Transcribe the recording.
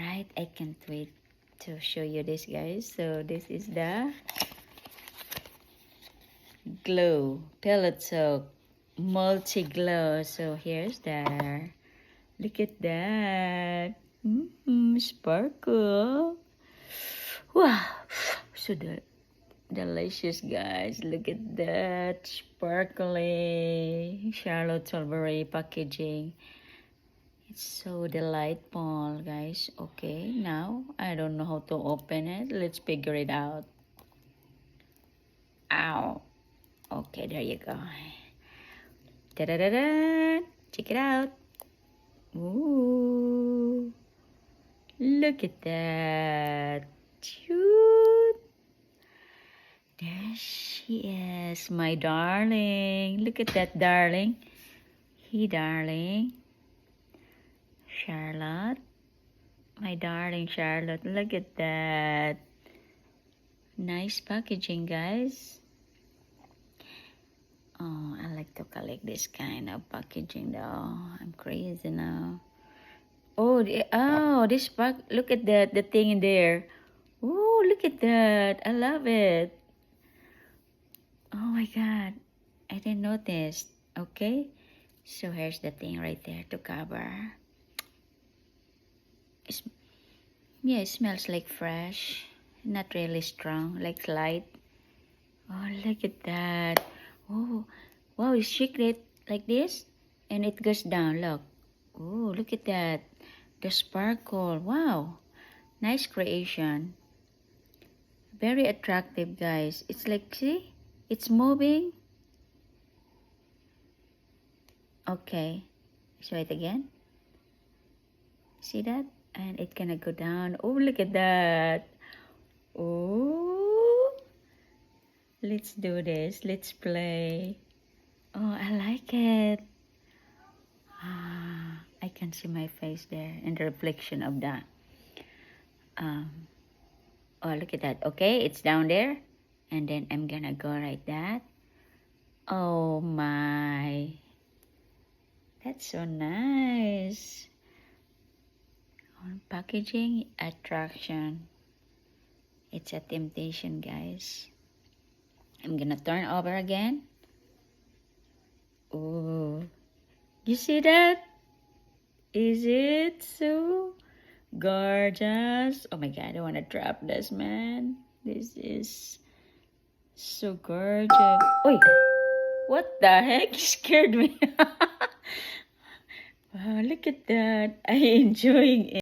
Alright, I can't wait to show you this, guys. So this is the glow pellet soap multi-glow. So here's that. Look at that. Sparkle. Wow, so delicious, guys. Look at that sparkly Charlotte Tilbury packaging. It's so delightful, guys. Okay, now I don't know how to open it. Let's figure it out. Ow. Okay, there you go. Da-da-da-da. Check it out. Ooh. Look at that. Cute. There she is, my darling. Look at that, darling. Hey, darling. Charlotte. My darling Charlotte. Look at that. Nice packaging, guys. Oh, I like to collect this kind of packaging though. I'm crazy now. Oh, this pack. Look at that, the thing in there. Oh, look at that. I love it. Oh my God. I didn't notice. Okay. So here's the thing right there to cover. Yeah, it smells like fresh. Not really strong, like light. Oh, look at that. Oh, wow, you shake it like this and it goes down. Look. Oh, look at that. The sparkle. Wow. Nice creation. Very attractive, guys. It's like, see? It's moving. Okay. Show it again. See that? And it gonna go down. Oh, look at that. Oh. Let's do this. Let's play. Oh, I like it. I can see my face there in the reflection of that. Oh, look at that. Okay, it's down there. And then I'm gonna go like that. Oh my. That's so nice. Packaging attraction. It's a temptation, guys. I'm gonna turn over again. Oh, you see that? Is it so gorgeous? Oh my God, I want to drop this, man. This is so gorgeous. Oi, what the heck? You scared me. Wow, look at that. I enjoying it.